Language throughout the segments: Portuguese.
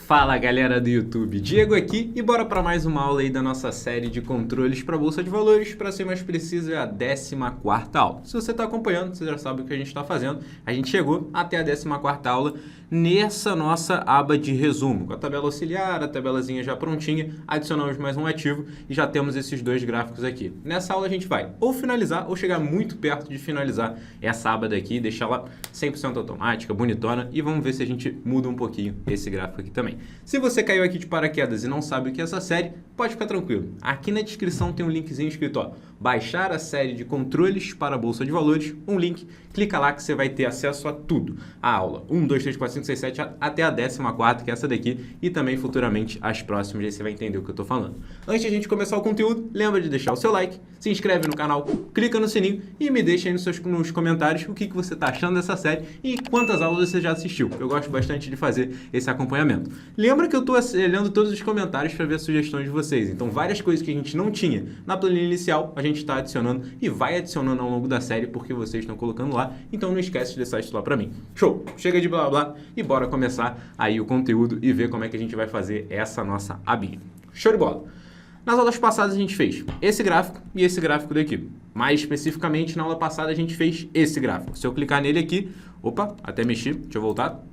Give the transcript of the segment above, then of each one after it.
Fala galera do YouTube, Diego aqui e bora para mais uma aula aí da nossa série de controles para Bolsa de Valores. Para ser mais preciso, é a 14ª aula. Se você está acompanhando, você já sabe o que a gente está fazendo. A gente chegou até a 14ª aula nessa nossa aba de resumo, com a tabela auxiliar, a tabelazinha já prontinha, adicionamos mais um ativo e já temos esses dois gráficos aqui. Nessa aula a gente vai ou finalizar ou chegar muito perto de finalizar essa aba daqui, deixar ela 100% automática, bonitona, e vamos ver se a gente muda um pouquinho esse gráfico aqui também. Se você caiu aqui de paraquedas e não sabe o que é essa série, pode ficar tranquilo. Aqui na descrição tem um linkzinho escrito, ó, baixar a série de controles para a Bolsa de Valores, um link, clica lá que você vai ter acesso a tudo. A aula 1, 2, 3, 4, 5, 6, 7, até a 14ª, que é essa daqui, e também futuramente as próximas, aí você vai entender o que eu tô falando. Antes de a gente começar o conteúdo, lembra de deixar o seu like, se inscreve no canal, clica no sininho e me deixa aí nos comentários o que você tá achando dessa série e quantas aulas você já assistiu. Eu gosto bastante de fazer esse acompanhamento. Lembra que eu tô lendo todos os comentários para ver as sugestões de vocês. Então, várias coisas que a gente não tinha na planilha inicial, a gente está adicionando e vai adicionando ao longo da série porque vocês estão colocando lá. Então, não esquece de deixar isso lá para mim. Show! Chega de blá blá e bora começar aí o conteúdo e ver como é que a gente vai fazer essa nossa abinha. Show de bola! Nas aulas passadas a gente fez esse gráfico e esse gráfico daqui. Mais especificamente, na aula passada a gente fez esse gráfico. Se eu clicar nele aqui, opa, até mexi, deixa eu voltar.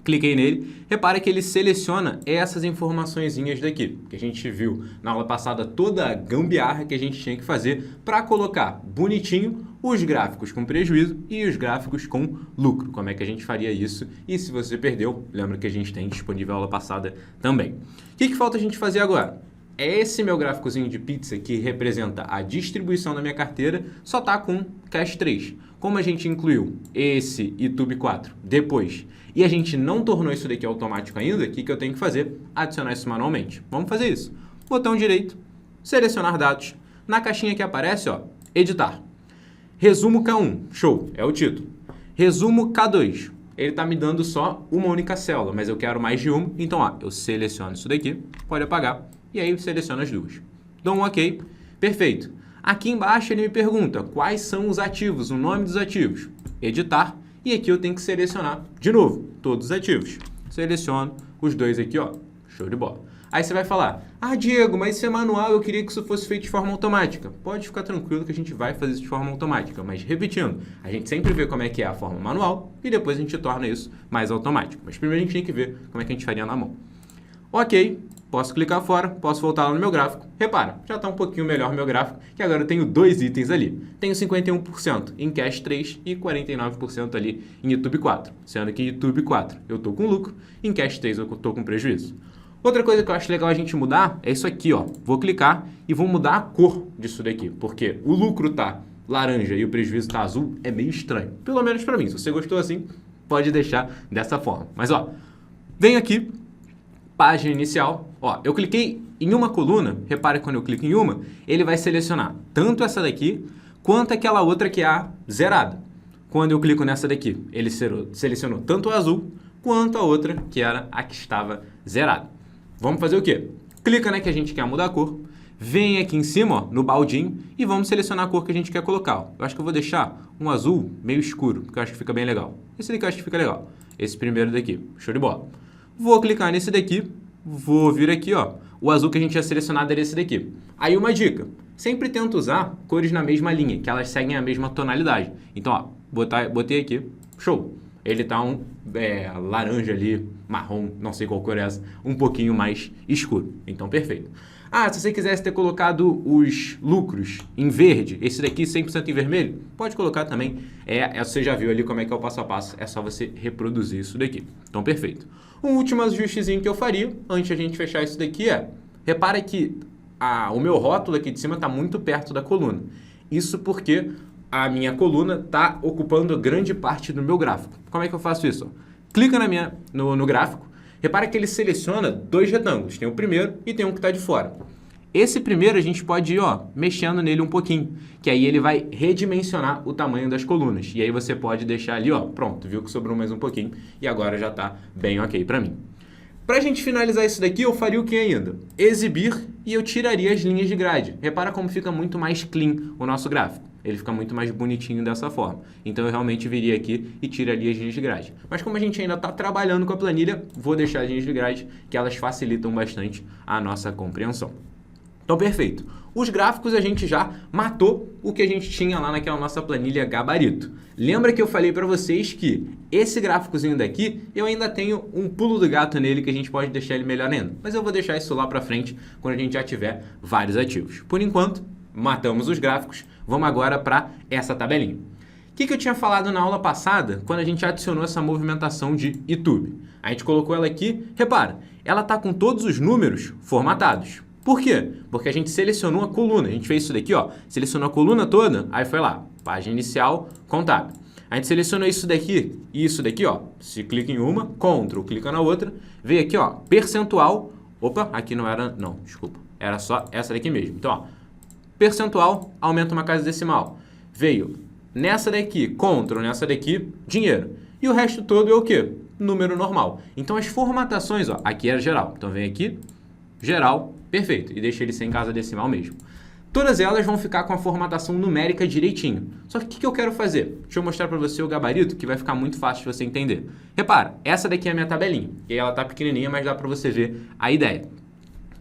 Cliquei nele, repara que ele seleciona essas informaçõezinhas daqui, que a gente viu na aula passada toda a gambiarra que a gente tinha que fazer para colocar bonitinho os gráficos com prejuízo e os gráficos com lucro. Como é que a gente faria isso? E se você perdeu, lembra que a gente tem disponível a aula passada também. O que falta a gente fazer agora? Esse meu gráficozinho de pizza que representa a distribuição da minha carteira só está com Cash 3. Como a gente incluiu esse YouTube 4 depois e a gente não tornou isso daqui automático ainda, o que eu tenho que fazer? Adicionar isso manualmente. Vamos fazer isso. Botão direito, selecionar dados. Na caixinha que aparece, ó, editar. Resumo K1, show, é o título. Resumo K2, ele está me dando só uma única célula, mas eu quero mais de uma, então ó, eu seleciono isso daqui, pode apagar. E aí eu seleciono as duas. Dou um OK. Perfeito. Aqui embaixo ele me pergunta quais são os ativos, o nome dos ativos. Editar. E aqui eu tenho que selecionar, de novo, todos os ativos. Seleciono os dois aqui, ó. Show de bola. Aí você vai falar, ah, Diego, mas isso é manual, eu queria que isso fosse feito de forma automática. Pode ficar tranquilo que a gente vai fazer isso de forma automática. Mas repetindo, a gente sempre vê como é que é a forma manual e depois a gente torna isso mais automático. Mas primeiro a gente tem que ver como é que a gente faria na mão. Ok. Posso clicar fora, posso voltar lá no meu gráfico. Repara, já está um pouquinho melhor o meu gráfico, que agora eu tenho dois itens ali. Tenho 51% em Cash 3 e 49% ali em YouTube 4. Sendo que em YouTube 4 eu estou com lucro, em Cash 3 eu estou com prejuízo. Outra coisa que eu acho legal a gente mudar é isso aqui, ó. Vou clicar e vou mudar a cor disso daqui, porque o lucro tá laranja e o prejuízo tá azul, é meio estranho. Pelo menos para mim. Se você gostou assim, pode deixar dessa forma. Mas ó, vem aqui, página inicial, ó, eu cliquei em uma coluna, repare que quando eu clico em uma, ele vai selecionar tanto essa daqui, quanto aquela outra que é a zerada. Quando eu clico nessa daqui, ele selecionou tanto a azul, quanto a outra que era a que estava zerada. Vamos fazer o quê? Clica, né, que a gente quer mudar a cor, vem aqui em cima, ó, no baldinho, e vamos selecionar a cor que a gente quer colocar. Ó. Eu acho que eu vou deixar um azul meio escuro, porque eu acho que fica bem legal. Esse daqui eu acho que fica legal. Esse primeiro daqui, show de bola. Vou clicar nesse daqui, vou vir aqui, ó, o azul que a gente tinha selecionado era esse daqui. Aí uma dica, sempre tenta usar cores na mesma linha, que elas seguem a mesma tonalidade. Então, ó, botei aqui, show. Ele tá um laranja ali, marrom, não sei qual cor é essa, um pouquinho mais escuro. Então, perfeito. Ah, se você quisesse ter colocado os lucros em verde, esse daqui 100% em vermelho, pode colocar também. Você já viu ali como é que é o passo a passo, é só você reproduzir isso daqui. Então, perfeito. Um último ajustezinho que eu faria, antes de a gente fechar isso daqui repara que o meu rótulo aqui de cima está muito perto da coluna. Isso porque a minha coluna está ocupando grande parte do meu gráfico. Como é que eu faço isso? Clica no gráfico, repara que ele seleciona dois retângulos. Tem o primeiro e tem um que está de fora. Esse primeiro a gente pode ir, ó, mexendo nele um pouquinho, que aí ele vai redimensionar o tamanho das colunas. E aí você pode deixar ali, ó, pronto, viu que sobrou mais um pouquinho e agora já está bem ok para mim. Para a gente finalizar isso daqui, eu faria o que ainda? Exibir e eu tiraria as linhas de grade. Repara como fica muito mais clean o nosso gráfico. Ele fica muito mais bonitinho dessa forma. Então eu realmente viria aqui e tiraria as linhas de grade. Mas como a gente ainda está trabalhando com a planilha, vou deixar as linhas de grade, que elas facilitam bastante a nossa compreensão. Então, perfeito. Os gráficos a gente já matou o que a gente tinha lá naquela nossa planilha gabarito. Lembra que eu falei para vocês que esse gráficozinho daqui, eu ainda tenho um pulo do gato nele que a gente pode deixar ele melhor ainda. Mas eu vou deixar isso lá para frente quando a gente já tiver vários ativos. Por enquanto, matamos os gráficos. Vamos agora para essa tabelinha. O que eu tinha falado na aula passada quando a gente adicionou essa movimentação de YouTube? A gente colocou ela aqui, repara, ela está com todos os números formatados. Por quê? Porque a gente selecionou a coluna. A gente fez isso daqui, ó. Selecionou a coluna toda, aí foi lá, página inicial, contábil. A gente selecionou isso daqui e isso daqui, ó. Se clica em uma, Ctrl, clica na outra, veio aqui, ó, percentual. Opa, aqui não era, não, desculpa. Era só essa daqui mesmo. Então, ó, percentual, aumenta uma casa decimal. Veio nessa daqui, Ctrl, nessa daqui, dinheiro. E o resto todo é o quê? Número normal. Então, as formatações, ó, aqui era geral. Então, vem aqui, geral, perfeito. E deixa ele sem casa decimal mesmo. Todas elas vão ficar com a formatação numérica direitinho. Só que o que eu quero fazer? Deixa eu mostrar para você o gabarito, que vai ficar muito fácil de você entender. Repara, essa daqui é a minha tabelinha. E aí ela tá pequenininha, mas dá para você ver a ideia.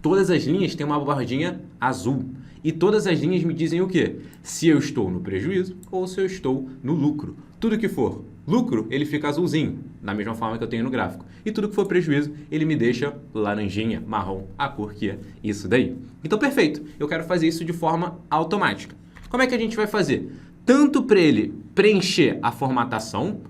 Todas as linhas têm uma bordinha azul. E todas as linhas me dizem o quê? Se eu estou no prejuízo ou se eu estou no lucro. Tudo que for lucro, ele fica azulzinho, da mesma forma que eu tenho no gráfico. E tudo que for prejuízo, ele me deixa laranjinha, marrom, a cor que é isso daí. Então, perfeito. Eu quero fazer isso de forma automática. Como é que a gente vai fazer? Tanto para ele preencher a formatação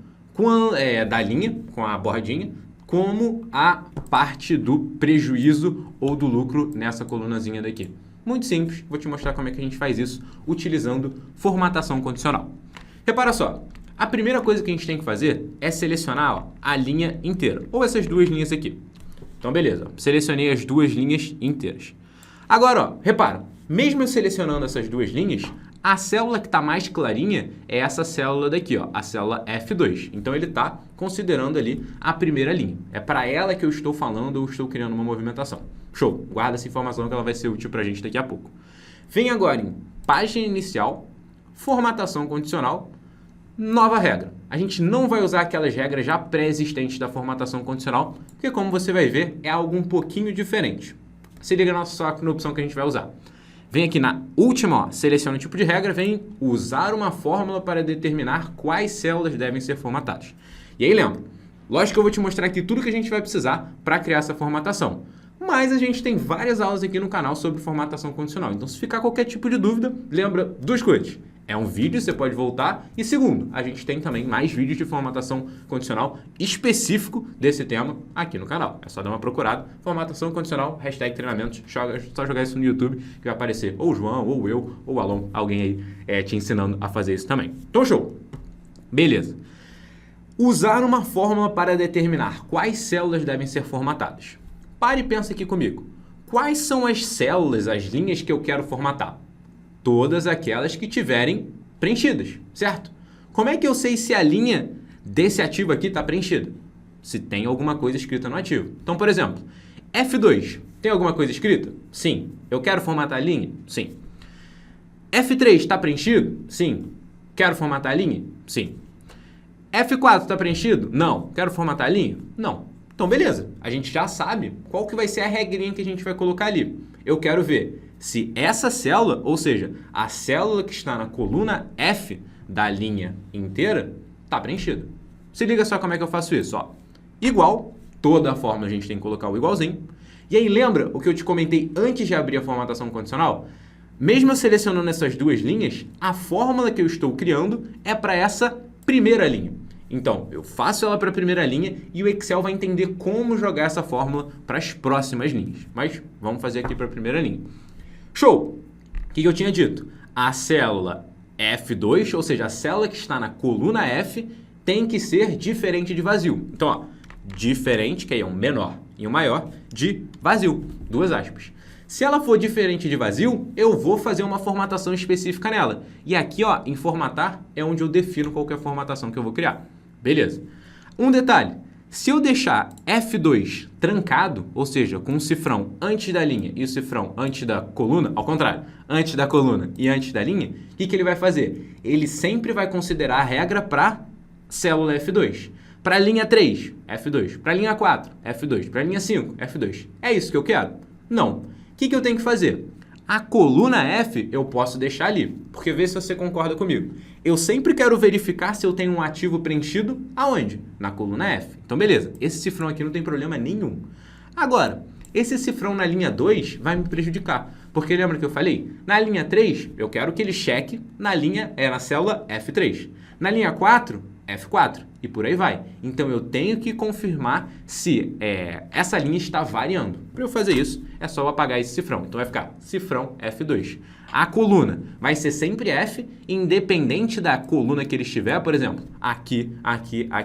da linha, com a bordinha, como a parte do prejuízo ou do lucro nessa colunazinha daqui. Muito simples, vou te mostrar como é que a gente faz isso utilizando formatação condicional. Repara só, a primeira coisa que a gente tem que fazer é selecionar, ó, a linha inteira, ou essas duas linhas aqui. Então, beleza, selecionei as duas linhas inteiras. Agora, ó, repara, mesmo eu selecionando essas duas linhas, a célula que está mais clarinha é essa célula daqui, ó, a célula F2. Então, ele está considerando ali a primeira linha. É para ela que eu estou falando ou estou criando uma movimentação. Show! Guarda essa informação que ela vai ser útil para a gente daqui a pouco. Vem agora em página inicial, formatação condicional, nova regra. A gente não vai usar aquelas regras já pré-existentes da formatação condicional, porque como você vai ver, é algo um pouquinho diferente. Se liga na opção que a gente vai usar. Vem aqui na última, ó, seleciona o tipo de regra, vem usar uma fórmula para determinar quais células devem ser formatadas. E aí lembra, lógico que eu vou te mostrar aqui tudo que a gente vai precisar para criar essa formatação. Mas a gente tem várias aulas aqui no canal sobre formatação condicional. Então, se ficar qualquer tipo de dúvida, lembra duas coisas. É um vídeo, você pode voltar. E segundo, a gente tem também mais vídeos de formatação condicional específico desse tema aqui no canal. É só dar uma procurada. Formatação condicional, #treinamentos. Só jogar isso no YouTube que vai aparecer ou o João, ou eu, ou o Alon. Alguém aí te ensinando a fazer isso também. Então, show! Beleza. Usar uma fórmula para determinar quais células devem ser formatadas. Pare e pensa aqui comigo. Quais são as células, as linhas que eu quero formatar? Todas aquelas que tiverem preenchidas, certo? Como é que eu sei se a linha desse ativo aqui está preenchida? Se tem alguma coisa escrita no ativo. Então, por exemplo, F2, tem alguma coisa escrita? Sim. Eu quero formatar a linha? Sim. F3 está preenchido? Sim. Quero formatar a linha? Sim. F4 está preenchido? Não. Quero formatar a linha? Não. Então, beleza. A gente já sabe qual que vai ser a regrinha que a gente vai colocar ali. Eu quero ver se essa célula, ou seja, a célula que está na coluna F da linha inteira, está preenchida. Se liga só como é que eu faço isso. Ó. Igual, toda a fórmula a gente tem que colocar o igualzinho. E aí, lembra o que eu te comentei antes de abrir a formatação condicional? Mesmo eu selecionando essas duas linhas, a fórmula que eu estou criando é para essa primeira linha. Então, eu faço ela para a primeira linha e o Excel vai entender como jogar essa fórmula para as próximas linhas. Mas vamos fazer aqui para a primeira linha. Show! O que eu tinha dito? A célula F2, ou seja, a célula que está na coluna F, tem que ser diferente de vazio. Então, ó, diferente, que aí é um menor, e um maior, de vazio. Duas aspas. Se ela for diferente de vazio, eu vou fazer uma formatação específica nela. E aqui, ó, em formatar, é onde eu defino qual que é a formatação que eu vou criar. Beleza. Um detalhe, Se eu deixar F2 trancado, ou seja, com o cifrão antes da linha e o cifrão antes da coluna, ao contrário, antes da coluna e antes da linha, o que ele vai fazer? Ele sempre vai considerar a regra para célula F2. Para a linha 3, F2. Para a linha 4, F2. Para a linha 5, F2. É isso que eu quero? Não. O que eu tenho que fazer? A coluna F eu posso deixar ali, porque vê se você concorda comigo. Eu sempre quero verificar se eu tenho um ativo preenchido aonde? Na coluna F. Então, beleza. Esse cifrão aqui não tem problema nenhum. Agora, esse cifrão na linha 2 vai me prejudicar. Porque lembra que eu falei? Na linha 3, eu quero que ele cheque na célula F3. Na linha 4, F4. E por aí vai. Então, eu tenho que confirmar se essa linha está variando. Para eu fazer isso, é só eu apagar esse cifrão. Então, vai ficar cifrão F2. A coluna vai ser sempre F, independente da coluna que ele estiver. Por exemplo, aqui,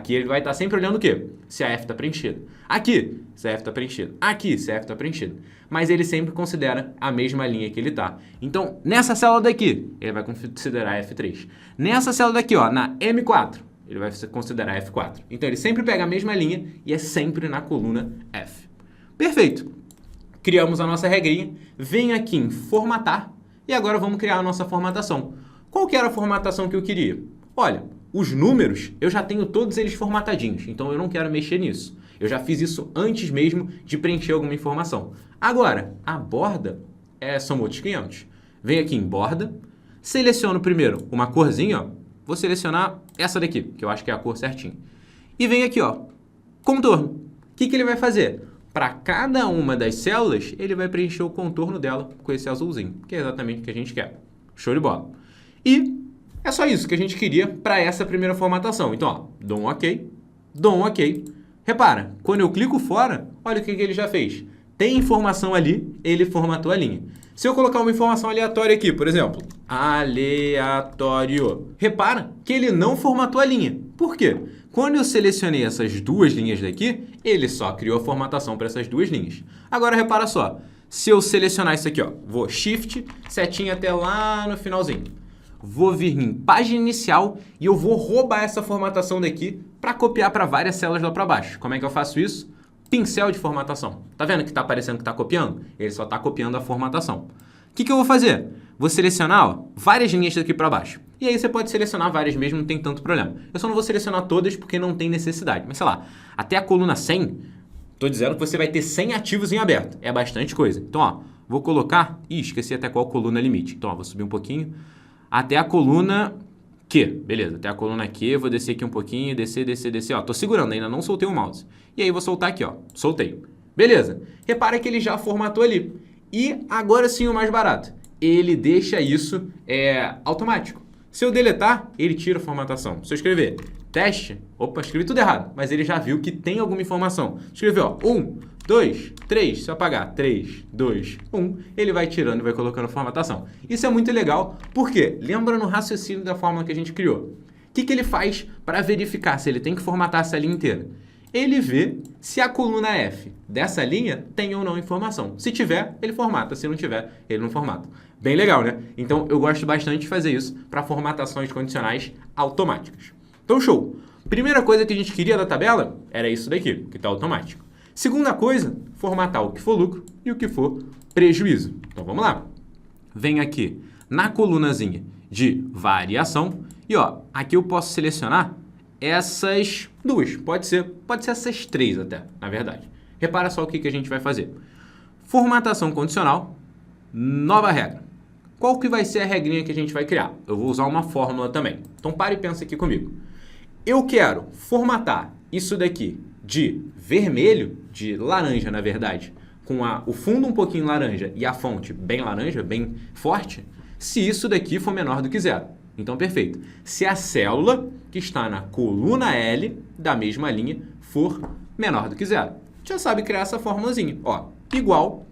ele vai estar sempre olhando o quê? Se a F está preenchida. Aqui, se a F está preenchida. Aqui, se a F está preenchida. Mas ele sempre considera a mesma linha que ele está. Então, nessa célula daqui, ele vai considerar F3. Nessa célula daqui, ó, na M4, ele vai considerar F4. Então, ele sempre pega a mesma linha e é sempre na coluna F. Perfeito. Criamos a nossa regrinha. Vem aqui em formatar. E agora vamos criar a nossa formatação. Qual que era a formatação que eu queria? Olha, os números, eu já tenho todos eles formatadinhos. Então, eu não quero mexer nisso. Eu já fiz isso antes mesmo de preencher alguma informação. Agora, a borda são outros 500. Venho aqui em borda. Seleciono primeiro uma corzinha, ó. Vou selecionar essa daqui, que eu acho que é a cor certinha. E venho aqui, ó, contorno. O que ele vai fazer? Para cada uma das células, ele vai preencher o contorno dela com esse azulzinho, que é exatamente o que a gente quer. Show de bola. E é só isso que a gente queria para essa primeira formatação. Então, ó, dou um OK. Repara, quando eu clico fora, olha o que ele já fez. Tem informação ali, ele formatou a linha. Se eu colocar uma informação aleatória aqui, por exemplo, aleatório, repara que ele não formatou a linha. Por quê? Quando eu selecionei essas duas linhas daqui, ele só criou a formatação para essas duas linhas. Agora, repara só, se eu selecionar isso aqui, ó, vou Shift, setinha até lá no finalzinho. Vou vir em página inicial e eu vou roubar essa formatação daqui para copiar para várias células lá para baixo. Como é que eu faço isso? Pincel de formatação. Tá vendo que está aparecendo que está copiando? Ele só está copiando a formatação. O que eu vou fazer? Vou selecionar, ó, várias linhas daqui para baixo. E aí você pode selecionar várias mesmo, não tem tanto problema. Eu só não vou selecionar todas porque não tem necessidade. Mas sei lá, até a coluna 100, estou dizendo que você vai ter 100 ativos em aberto. É bastante coisa. Então, ó, vou colocar... Ih, esqueci até qual coluna é limite. Então, ó, vou subir um pouquinho. Até a coluna Q. Beleza, até a coluna Q, vou descer aqui um pouquinho, descer. Ó, tô segurando, ainda não soltei o mouse. E aí vou soltar aqui, ó. Soltei. Beleza. Repara que ele já formatou ali. E agora sim o mais barato. Ele deixa isso automático. Se eu deletar, ele tira a formatação. Se eu escrever teste, opa, escrevi tudo errado, mas ele já viu que tem alguma informação. Escreveu, ó, 1, 2, 3, se eu apagar 3, 2, 1, ele vai tirando e vai colocando a formatação. Isso é muito legal, porque lembra no raciocínio da fórmula que a gente criou. O que ele faz para verificar se ele tem que formatar essa linha inteira? Ele vê se a coluna F dessa linha tem ou não informação. Se tiver, ele formata. Se não tiver, ele não formata. Bem legal, né? Então, eu gosto bastante de fazer isso para formatações condicionais automáticas. Então, show! Primeira coisa que a gente queria da tabela era isso daqui, que está automático. Segunda coisa, formatar o que for lucro e o que for prejuízo. Então, vamos lá. Vem aqui na colunazinha de variação e, ó, aqui eu posso selecionar essas duas. Pode ser essas três até, na verdade. Repara só o que a gente vai fazer. Formatação condicional, nova regra. Qual que vai ser a regrinha que a gente vai criar? Eu vou usar uma fórmula também. Então, para e pensa aqui comigo. Eu quero formatar isso daqui de vermelho, de laranja, na verdade, com o fundo um pouquinho laranja e a fonte bem laranja, bem forte, se isso daqui for menor do que zero. Então, perfeito. Se a célula que está na coluna L da mesma linha for menor do que zero. Já sabe criar essa formulazinha. Ó, igual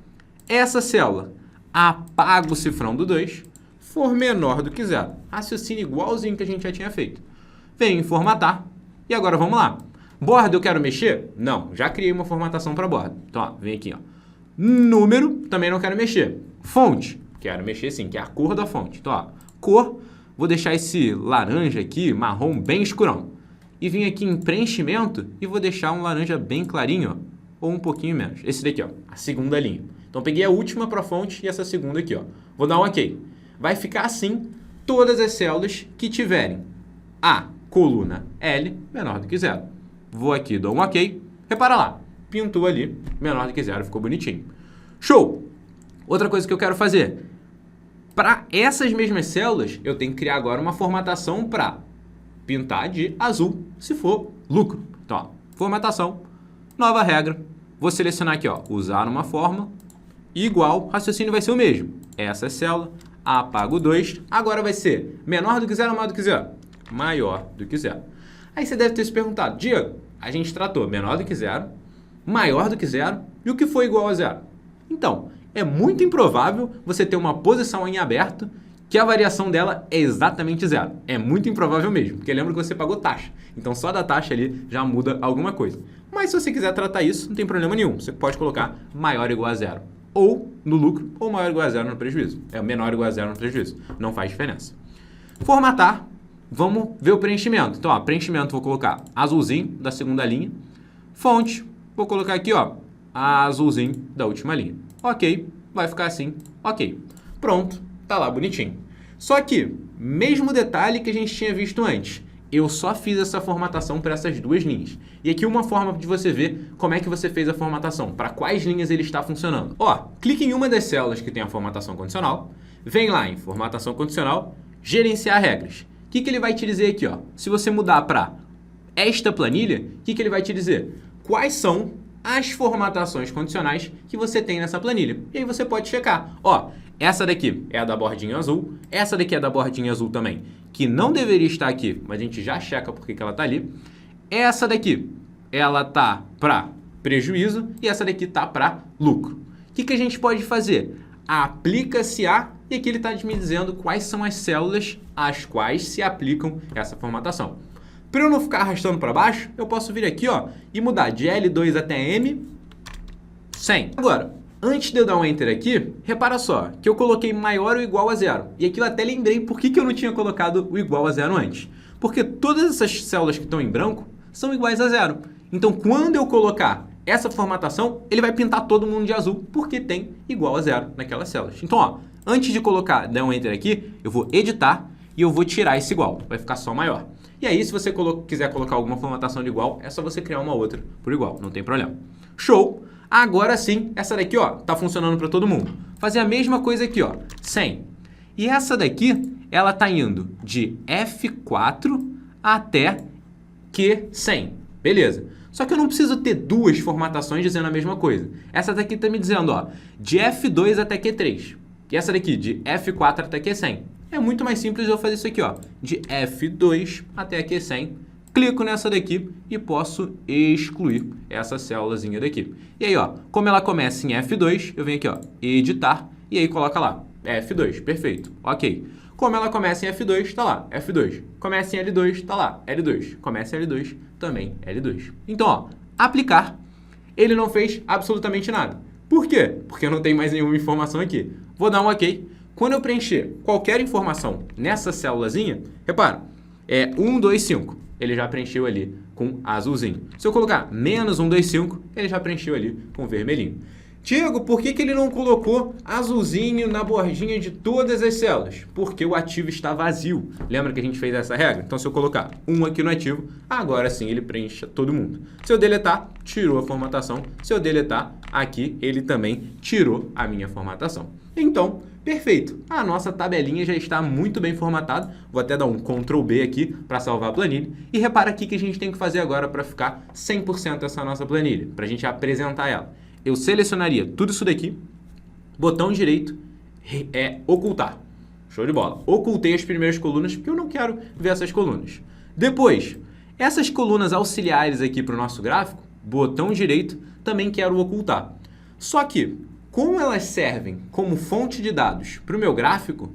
essa célula, apaga o cifrão do 2, for menor do que zero. Raciocínio igualzinho que a gente já tinha feito. Vem em formatar. E agora vamos lá. Borda eu quero mexer? Não, já criei uma formatação para borda. Então, ó, vem aqui, ó. Número, também não quero mexer. Fonte, quero mexer sim, que é a cor da fonte. Então, ó, cor, vou deixar esse laranja aqui, marrom, bem escurão. e vim aqui em preenchimento e vou deixar um laranja bem clarinho, ó, ou um pouquinho menos. Esse daqui, ó, a segunda linha. Então, peguei a última para a fonte e essa segunda aqui, ó. Vou dar um OK. Vai ficar assim todas as células que tiverem a coluna L menor do que 0. Vou aqui, dou um OK. Repara lá, pintou ali, menor do que 0, ficou bonitinho. Show! Outra coisa que eu quero fazer. Para essas mesmas células, eu tenho que criar agora uma formatação para pintar de azul, se for lucro. Então, ó, formatação, nova regra. Vou selecionar aqui, ó, usar uma forma igual, raciocínio vai ser o mesmo. Essa é a célula, apago 2. Agora vai ser menor do que 0 ou maior do que 0? Maior do que 0. Aí você deve ter se perguntado, Diego, a gente tratou menor do que 0, maior do que 0 e o que foi igual a 0? Então, é muito improvável você ter uma posição em aberto que a variação dela é exatamente 0. É muito improvável mesmo, porque lembra que você pagou taxa. Então, só da taxa ali já muda alguma coisa. Mas se você quiser tratar isso, não tem problema nenhum. Você pode colocar maior ou igual a 0. Ou no lucro, ou maior ou igual a 0 no prejuízo. É menor ou igual a 0 no prejuízo. Não faz diferença. Formatar. Vamos ver o preenchimento. Então, ó, preenchimento vou colocar azulzinho da segunda linha. Fonte, vou colocar aqui, ó, azulzinho da última linha. Ok, vai ficar assim. Ok. Pronto, tá lá bonitinho. Só que, mesmo detalhe que a gente tinha visto antes, eu só fiz essa formatação para essas duas linhas. E aqui uma forma de você ver como é que você fez a formatação, para quais linhas ele está funcionando. Ó, clique em uma das células que tem a formatação condicional, vem lá em formatação condicional, gerenciar regras. O que ele vai te dizer aqui, ó? Se você mudar para esta planilha, o que ele vai te dizer? Quais são as formatações condicionais que você tem nessa planilha. E aí você pode checar. Ó, essa daqui é a da bordinha azul, essa daqui é da bordinha azul também, que não deveria estar aqui, mas a gente já checa porque que ela está ali. Essa daqui, ela tá para prejuízo e essa daqui tá para lucro. O que a gente pode fazer? Aplica-se a, e aqui ele está me dizendo quais são as células às quais se aplicam essa formatação. Para eu não ficar arrastando para baixo, eu posso vir aqui, ó, e mudar de L2 até M 100. Agora, antes de eu dar um Enter aqui, repara só que eu coloquei maior ou igual a 0. E aqui eu até lembrei por que eu não tinha colocado o igual a 0 antes. Porque todas essas células que estão em branco são iguais a 0. Então, quando eu colocar essa formatação, ele vai pintar todo mundo de azul, porque tem igual a 0 naquelas células. Então, ó, antes de colocar, dar um Enter aqui, eu vou editar e eu vou tirar esse igual. Vai ficar só maior. E aí, se você quiser colocar alguma formatação de igual, é só você criar uma outra por igual, não tem problema. Show! Agora sim, essa daqui, ó, tá funcionando para todo mundo. Fazer a mesma coisa aqui, ó, 100. E essa daqui, ela tá indo de F4 até Q100. Beleza. Só que eu não preciso ter duas formatações dizendo a mesma coisa. Essa daqui tá me dizendo, ó, de F2 até Q3. E essa daqui, de F4 até Q100. É muito mais simples eu fazer isso aqui, ó, de F2 até Q100. Clico nessa daqui e posso excluir essa célulazinha daqui. E aí, ó, como ela começa em F2, eu venho aqui, ó, editar, e aí coloca lá, F2, perfeito, ok. Como ela começa em F2, tá lá, F2. Começa em L2, tá lá, L2. Começa em L2, também L2. Então, ó, aplicar, ele não fez absolutamente nada. Por quê? Porque eu não tenho mais nenhuma informação aqui. Vou dar um ok. Quando eu preencher qualquer informação nessa célulazinha, repara, é 1, 2, 5. Ele já preencheu ali com azulzinho. Se eu colocar menos 1, 2, 5, ele já preencheu ali com vermelhinho. Diego, por que ele não colocou azulzinho na bordinha de todas as células? Porque o ativo está vazio. Lembra que a gente fez essa regra? Então, se eu colocar 1 aqui no ativo, agora sim ele preenche todo mundo. Se eu deletar, tirou a formatação. Se eu deletar, aqui ele também tirou a minha formatação. Então, perfeito. A nossa tabelinha já está muito bem formatada. Vou até dar um Ctrl B aqui para salvar a planilha. E repara aqui que a gente tem que fazer agora para ficar 100% essa nossa planilha, para a gente apresentar ela. Eu selecionaria tudo isso daqui, botão direito, ocultar. Show de bola. Ocultei as primeiras colunas porque eu não quero ver essas colunas. Depois, essas colunas auxiliares aqui para o nosso gráfico, botão direito, também quero ocultar. Só que, como elas servem como fonte de dados para o meu gráfico,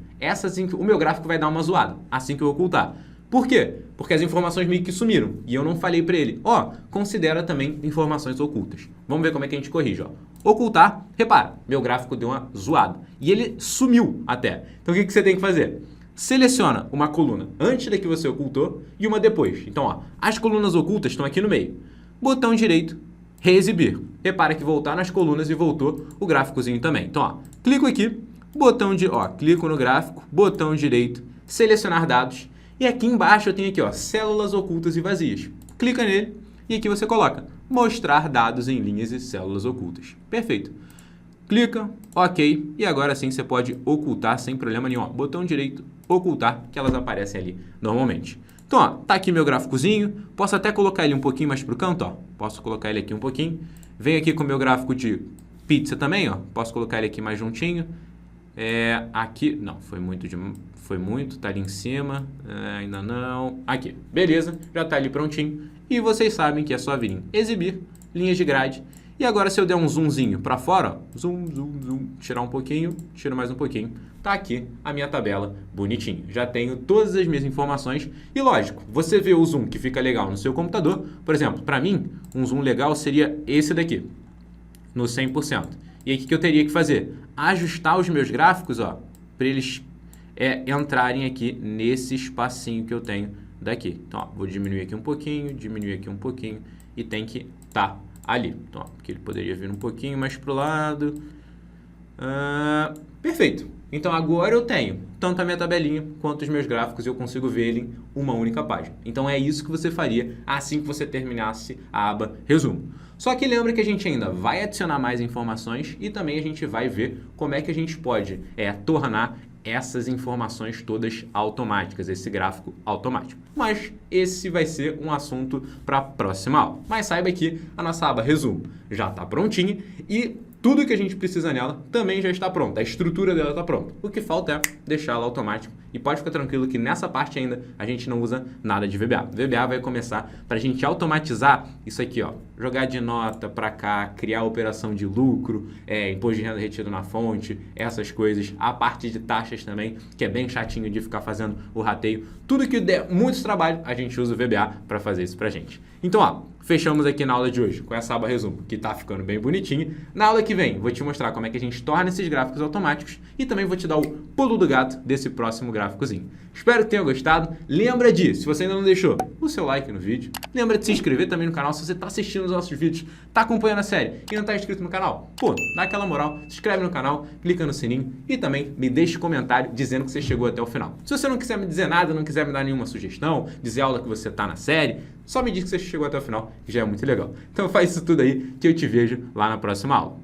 o meu gráfico vai dar uma zoada assim que eu ocultar. Por quê? Porque as informações meio que sumiram e eu não falei para ele, ó, considera também informações ocultas. Vamos ver como é que a gente corrige, ó. Ocultar, repara, meu gráfico deu uma zoada e ele sumiu até. Então o que você tem que fazer? seleciona uma coluna antes da que você ocultou e uma depois. Então, ó, as colunas ocultas estão aqui no meio. Botão direito, reexibir. Repara que voltar nas colunas e voltou o gráficozinho também. Então, ó, clico aqui, clico no gráfico, botão direito, selecionar dados. E aqui embaixo eu tenho aqui, ó, células ocultas e vazias. Clica nele e aqui você coloca mostrar dados em linhas e células ocultas. Perfeito. Clica, ok, e agora sim você pode ocultar sem problema nenhum. Ó, botão direito, ocultar, que elas aparecem ali normalmente. Então, ó, tá aqui meu gráficozinho, posso até colocar ele um pouquinho mais pro canto, ó. Posso colocar ele aqui um pouquinho. Venho aqui com o meu gráfico de pizza também, ó. Posso colocar ele aqui mais juntinho. Aqui, não, foi muito, tá ali em cima, ainda não. Aqui, beleza, já tá ali prontinho. E vocês sabem que é só vir em exibir, linhas de grade. E agora se eu der um zoomzinho para fora, ó, zoom, tirar um pouquinho, tiro mais um pouquinho, tá aqui a minha tabela bonitinha. Já tenho todas as minhas informações e lógico, você vê o zoom que fica legal no seu computador, por exemplo, para mim, um zoom legal seria esse daqui, no 100%. E aí o que eu teria que fazer? Ajustar os meus gráficos, ó, para eles entrarem aqui nesse espacinho que eu tenho daqui. Então, ó, vou diminuir aqui um pouquinho e tem que estar ali. Então, ó, porque ele poderia vir um pouquinho mais para o lado. Perfeito. Então, agora eu tenho tanto a minha tabelinha quanto os meus gráficos e eu consigo ver ele em uma única página. Então, é isso que você faria assim que você terminasse a aba resumo. Só que lembra que a gente ainda vai adicionar mais informações e também a gente vai ver como é que a gente pode tornar essas informações todas automáticas, esse gráfico automático. Mas esse vai ser um assunto para a próxima aula. Mas saiba que a nossa aba resumo já está prontinha e tudo que a gente precisa nela também já está pronto. A estrutura dela está pronta. O que falta é deixar ela automática. E pode ficar tranquilo que nessa parte ainda a gente não usa nada de VBA. VBA vai começar para a gente automatizar isso aqui, ó. Jogar de nota para cá, criar operação de lucro, imposto de renda retido na fonte, essas coisas. A parte de taxas também, que é bem chatinho de ficar fazendo o rateio. Tudo que der muito trabalho, a gente usa o VBA para fazer isso pra gente. Então, ó, fechamos aqui na aula de hoje com essa aba resumo, que tá ficando bem bonitinha. Na aula que vem, vou te mostrar como é que a gente torna esses gráficos automáticos e também vou te dar o pulo do gato desse próximo gráficozinho. Espero que tenha gostado. Lembra de, se você ainda não deixou o seu like no vídeo, lembra de se inscrever também no canal se você está assistindo os nossos vídeos, está acompanhando a série e não está inscrito no canal. Pô, dá aquela moral, se inscreve no canal, clica no sininho e também me deixa um comentário dizendo que você chegou até o final. Se você não quiser me dizer nada, não quiser me dar nenhuma sugestão, dizer a aula que você está na série, só me diz que você chegou até o final, que já é muito legal. Então faz isso tudo aí que eu te vejo lá na próxima aula.